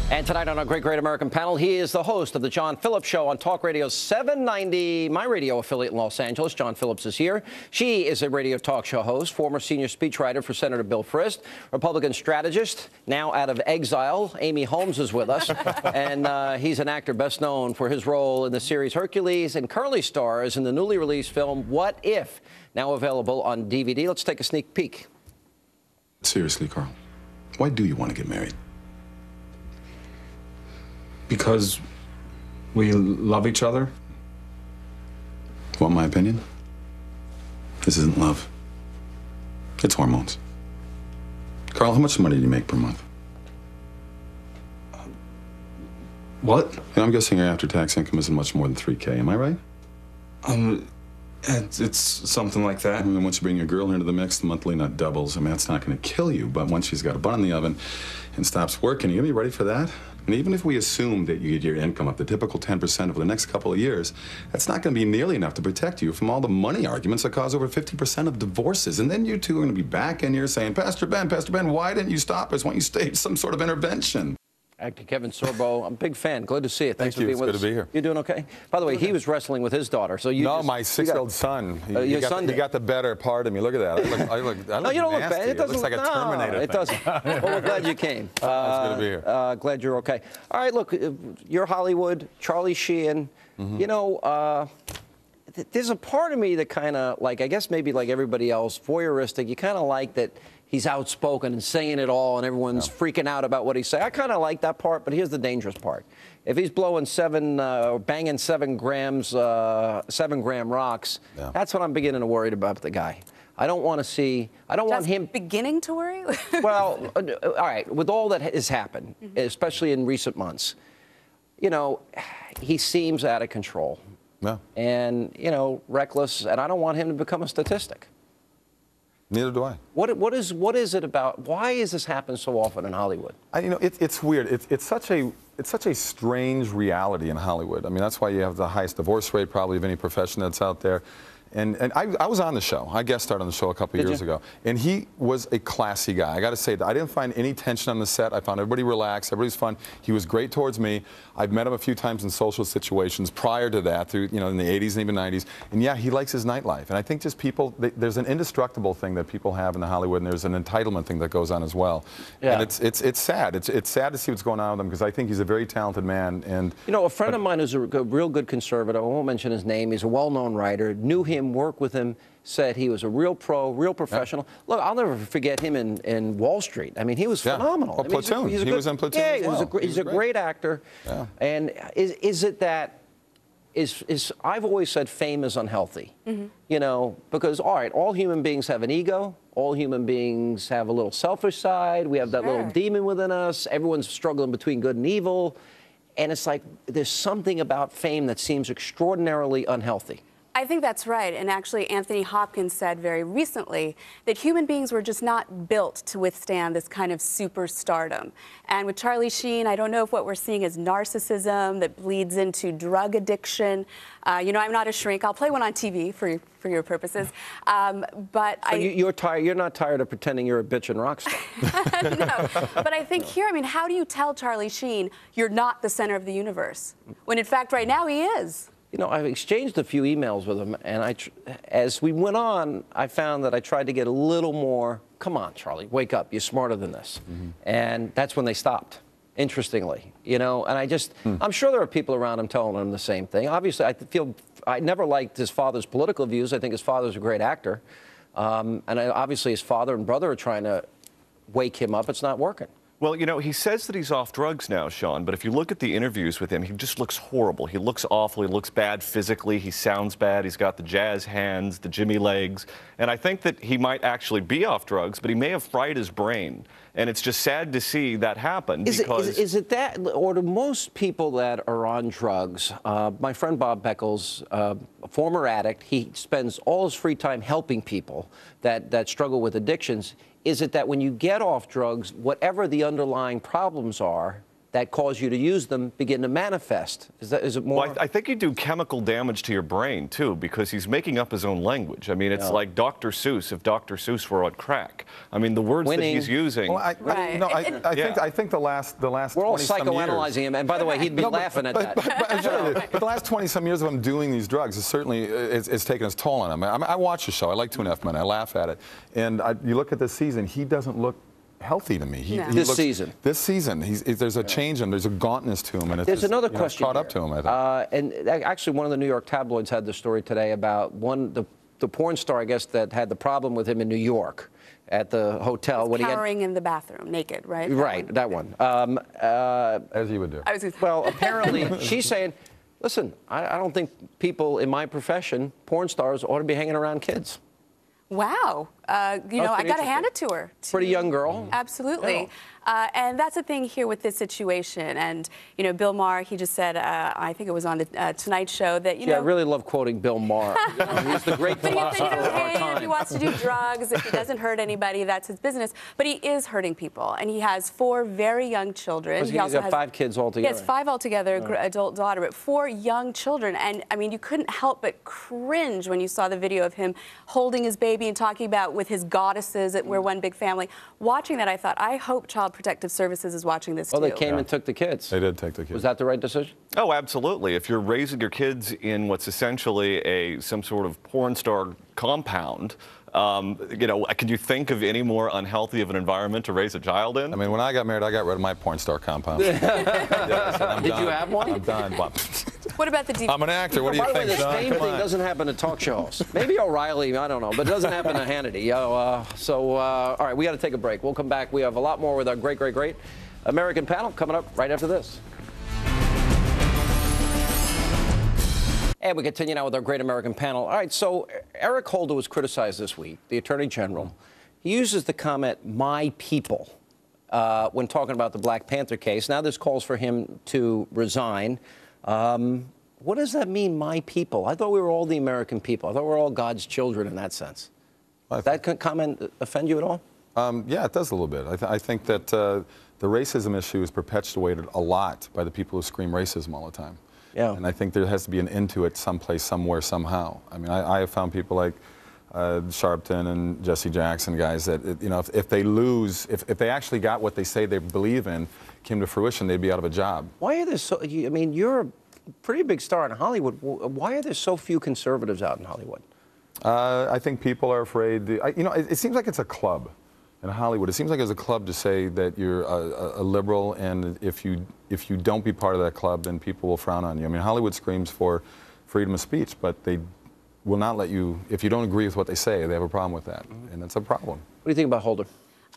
And tonight on our Great American panel, he is the host of the John Phillips Show on Talk Radio 790, my radio affiliate in Los Angeles. John Phillips is here. She is a radio talk show host, former senior speechwriter for Senator Bill Frist, Republican strategist, now out of exile. Amy Holmes is with us, and he's an actor best known for his role in the series Hercules and currently stars in the newly released film What If, now available on DVD. Let's take a sneak peek. Seriously, Carl, why do you want to get married? Because we love each other. Want my opinion? This isn't love. It's hormones. Carl, how much money do you make per month? What? And I'm guessing your after-tax income isn't much more than $3K, am I right? It's something like that. I mean, once you bring your girl into the mix, the monthly nut doubles. I mean, that's not going to kill you, but once she's got a bun in the oven and stops working, are you going to be ready for that? And even if we assume that you get your income up the typical 10% over the next couple of years, that's not going to be nearly enough to protect you from all the money arguments that cause over 50% of divorces. And then you two are going to be back in here saying, Pastor Ben, why didn't you stop us? Why don't you stage some sort of intervention? Actor Kevin Sorbo, I'm a big fan. Glad to see you. Thanks for being with us. Good to be here. You doing okay? By the way, he was wrestling with his daughter, so you. No, my 6-year-old son. Your son. He got the better part of me. Look at that. I look no, you don't look bad. It doesn't looks like a Terminator. It doesn't. Well, we're glad you came. It's good to be here. Glad you're okay. All right, look, you're Hollywood, Charlie Sheen. Mm-hmm. You know, there's a part of me that kind of, like, I guess maybe like everybody else, voyeuristic. You kind of like that he's outspoken and saying it all, and everyone's freaking out about what he's saying. I kind of like that part, but here's the dangerous part. If he's blowing banging 7 gram rocks, that's what I'm beginning to worry about the guy. I don't want to see. I don't want him beginning to worry. Well, all right. With all that has happened, especially in recent months, you know, he seems out of control. Yeah. And reckless. And I don't want him to become a statistic. Neither do I. What is it about? Why is this happen so often in Hollywood? It's weird. It's such a strange reality in Hollywood. I mean, that's why you have the highest divorce rate probably of any profession that's out there. And I was on the show. I guest starred on the show a couple years ago. And he was a classy guy. I got to say that I didn't find any tension on the set. I found everybody relaxed. Everybody's fun. He was great towards me. I've met him a few times in social situations prior to that, through in the 80s and even 90s. And yeah, he likes his nightlife. And I think just people, there's an indestructible thing that people have in the Hollywood, and there's an entitlement thing that goes on as well. Yeah. And it's sad. It's sad to see what's going on with him, because I think he's a very talented man. And a friend of mine who's a real good conservative, I won't mention his name, he's a well-known writer, knew him, worked with him, said he was a real pro, real professional. Yeah. Look, I'll never forget him in Wall Street. I mean, he was phenomenal. Oh, Platoon. He was in Platoon as well. He's a great actor. Yeah. And is it that I've always said fame is unhealthy, because, all right, all human beings have an ego. All human beings have a little selfish side. We have that little demon within us. Everyone's struggling between good and evil. And it's like there's something about fame that seems extraordinarily unhealthy. I think that's right. And actually, Anthony Hopkins said very recently that human beings were just not built to withstand this kind of superstardom. And with Charlie Sheen, I don't know if what we're seeing is narcissism that bleeds into drug addiction. I'm not a shrink. I'll play one on TV for your purposes. But so you're not tired of pretending you're a bitch and rock star. No. But I think here, how do you tell Charlie Sheen you're not the center of the universe, when in fact right now he is? I've exchanged a few emails with him, and as we went on, I found that I tried to get a little more, come on, Charlie, wake up, you're smarter than this. And that's when they stopped, interestingly, and I'm sure there are people around him telling him the same thing. Obviously, I never liked his father's political views. I think his father's a great actor. Obviously his father and brother are trying to wake him up. It's not working. Well, he says that he's off drugs now, Sean, but if you look at the interviews with him, he just looks horrible. He looks awful. He looks bad physically. He sounds bad. He's got the jazz hands, the Jimmy legs. And I think that he might actually be off drugs, but he may have fried his brain. And it's just sad to see that happen. Is it that, or do most people that are on drugs, my friend Bob Beckles, a former addict, he spends all his free time helping people that struggle with addictions. Is it that when you get off drugs, whatever the underlying problems are, that cause you to use them begin to manifest? Is it more? Well, I think you do chemical damage to your brain, too, because he's making up his own language. I mean, it's like Dr. Seuss if Dr. Seuss were on crack. I mean, the words that he's using. Well, I think the last We're all 20-some psychoanalyzing him, and by the way, he'd be laughing at that. But the last 20-some years of him doing these drugs is certainly it's taken its toll on him. I watch the show. I like 2.5 Men. I laugh at it. And you look at this season, he doesn't look healthy to me. This season, there's a change in him. There's a gauntness to him, and there's another question caught up to him. I think. And actually, one of the New York tabloids had the story today about the porn star, I guess, that had the problem with him in New York at the hotel when cowering in the bathroom, naked, right? That one. As you would do. Well, apparently, she's saying, listen, I don't think people in my profession, porn stars, ought to be hanging around kids. Wow. I got to hand it to her. Pretty young girl. Absolutely. And that's the thing here with this situation. And, Bill Maher, he just said, I think it was on the Tonight Show, that, I really love quoting Bill Maher. He's the great philosopher of our time. If he wants to do drugs, if he doesn't hurt anybody, that's his business. But he is hurting people. And he has 4 very young children. He's got 5 kids altogether. He has 5 altogether, adult daughter, but 4 young children. And, I mean, you couldn't help but cringe when you saw the video of him holding his baby and talking about with his goddesses that we're one big family. Watching that, I thought, I hope Child Protective Services is watching this too. Oh, they came and took the kids. They did take the kids. Was that the right decision? Oh, absolutely. If you're raising your kids in what's essentially some sort of porn star compound, can you think of any more unhealthy of an environment to raise a child in? I mean, when I got married, I got rid of my porn star compound. Did you have one? I'm done. What about the deep? I'm an actor. What do you By the way, think, the John? same thing doesn't happen to talk shows. Maybe O'Reilly, I don't know, but it doesn't happen to Hannity. All right, we got to take a break. We'll come back. We have a lot more with our great American panel coming up right after this. And we continue now with our great American panel. All right, so Eric Holder was criticized this week, the Attorney General. He uses the comment, "my people," when talking about the Black Panther case. Now this calls for him to resign. What does that mean, my people? I thought we were all the American people. I thought we were all God's children in that sense. Does that comment offend you at all? Yeah, it does a little bit. I think that the racism issue is perpetuated a lot by the people who scream racism all the time. Yeah. And I think there has to be an end to it someplace, somewhere, somehow. I mean, I have found people like Sharpton and Jesse Jackson, guys, that, if they lose, if they actually got what they say they believe in came to fruition, they'd be out of a job. Why are there so, I mean, you're a pretty big star in Hollywood. Why are there so few conservatives out in Hollywood? I think people are afraid. It seems like it's a club in Hollywood. It seems like it's a club to say that you're a liberal, and if you don't be part of that club, then people will frown on you. I mean, Hollywood screams for freedom of speech, but they will not let you, if you don't agree with what they say, they have a problem with that, and that's a problem. What do you think about Holder?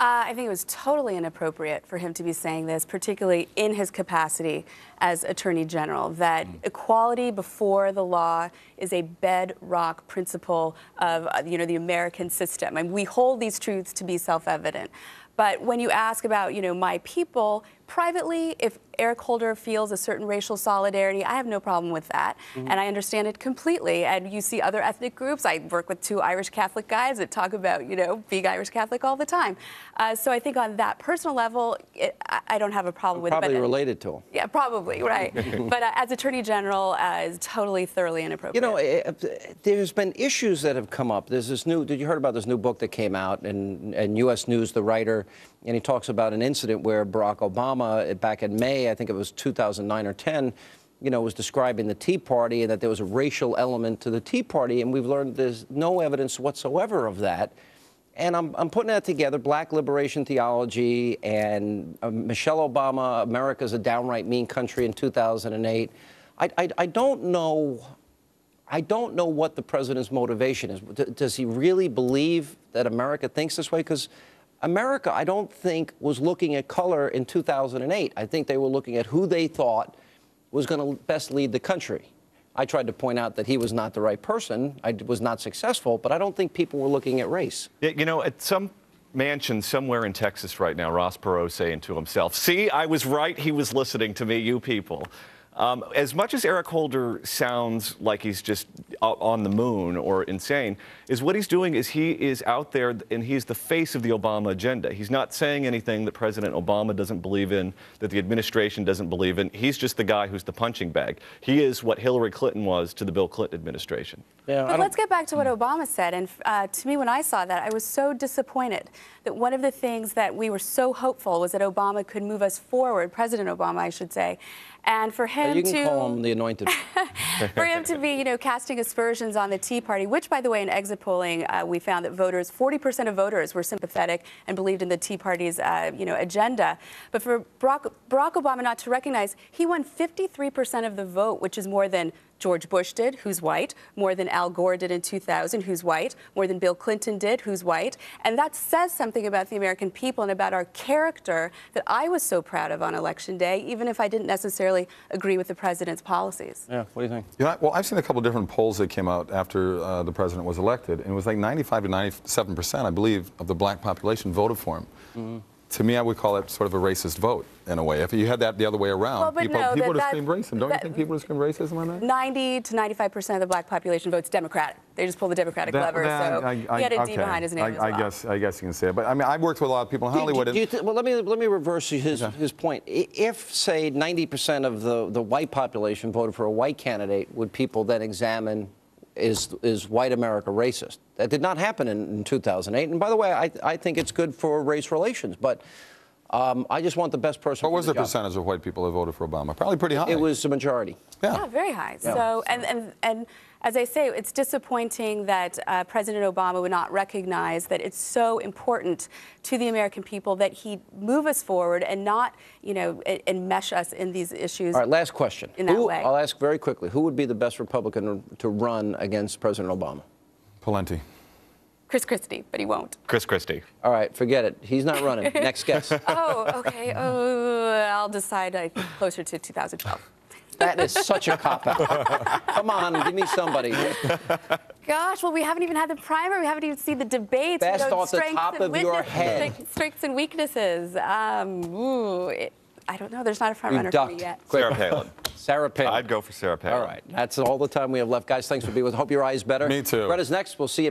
I think it was totally inappropriate for him to be saying this, particularly in his capacity as Attorney General, that equality before the law is a bedrock principle of the American system. I mean, we hold these truths to be self-evident. But when you ask about, my people, privately, if Eric Holder feels a certain racial solidarity, I have no problem with that. And I understand it completely. And you see other ethnic groups. I work with 2 Irish Catholic guys that talk about, being Irish Catholic all the time. So I think on that personal level, I don't have a problem with it. Probably related to him. Yeah, probably, right. But as Attorney General, it's totally, thoroughly inappropriate. There's been issues that have come up. There's this did you heard about this new book that came out, and U.S. News, the writer, and he talks about an incident where Barack Obama, back in May, I think it was 2009 or 10, was describing the Tea Party and that there was a racial element to the Tea Party, and we've learned there's no evidence whatsoever of that. And I'm putting that together, Black liberation theology and Michelle Obama, America's a downright mean country in 2008. I don't know what the president's motivation is. Does he really believe that America thinks this way? Because America, I don't think, was looking at color in 2008. I think they were looking at who they thought was going to best lead the country. I tried to point out that he was not the right person. I was not successful, but I don't think people were looking at race. Yeah, at some mansion somewhere in Texas right now, Ross Perot saying to himself, "See, I was right. He was listening to me, you people." As much as Eric Holder sounds like he's just on the moon or insane, is what he's doing is he is out there and he's the face of the Obama agenda. He's not saying anything that President Obama doesn't believe in, that the administration doesn't believe in. He's just the guy who's the punching bag. He is what Hillary Clinton was to the Bill Clinton administration. Yeah, but let's get back to what Obama said. And to me, when I saw that, I was so disappointed that one of the things that we were so hopeful was that Obama could move us forward, President Obama, I should say, and for him you can call him the anointed. for him to be, casting aspersions on the Tea Party, which, by the way, in exit polling, we found that 40% of voters were sympathetic and believed in the Tea Party's, agenda. But for Barack Obama not to recognize, he won 53% of the vote, which is more than George Bush did, who's white, more than Al Gore did in 2000, who's white, more than Bill Clinton did, who's white. And that says something about the American people and about our character that I was so proud of on Election Day, even if I didn't necessarily agree with the president's policies. Yeah, what do you think? Yeah, well, I've seen a couple different polls that came out after the president was elected, and it was like 95 to 97%, I believe, of the black population voted for him. Mm-hmm. To me, I would call it sort of a racist vote, in a way. If you had that the other way around, well, people would have screamed racism. Don't you think people would have screamed racism on that? 90 to 95% of the black population votes Democratic. They just pull the Democratic lever, so he had a D behind his name as well. I guess you can say it. But I mean, I've worked with a lot of people in Hollywood. Well, let me reverse his point. If, say, 90% of the white population voted for a white candidate, would people then examine is white America racist? That did not happen in 2008. And by the way, I think it's good for race relations. But I just want the best person. What was the percentage of white people that voted for Obama? Probably pretty high. It was a majority. Yeah, very high. Yeah. So, and as I say, it's disappointing that President Obama would not recognize that it's so important to the American people that he move us forward and not, enmesh us in these issues. All right, last question. In that way. I'll ask very quickly. Who would be the best Republican to run against President Obama? Plenty. Chris Christie, but he won't. Chris Christie. All right, forget it. He's not running. Next guess. Oh, okay. I'll decide closer to 2012. That is such a cop-out. Come on, give me somebody. Gosh, well, we haven't even had the primary. We haven't even seen the debates. Best off the top of your head. Strengths and weaknesses. I don't know. There's not a front runner for me yet. Sarah Palin. Sarah Palin. I'd go for Sarah Palin. All right. That's all the time we have left. Guys, thanks for being with us. Hope your eye's better. Me too. Greta's next. We'll see you.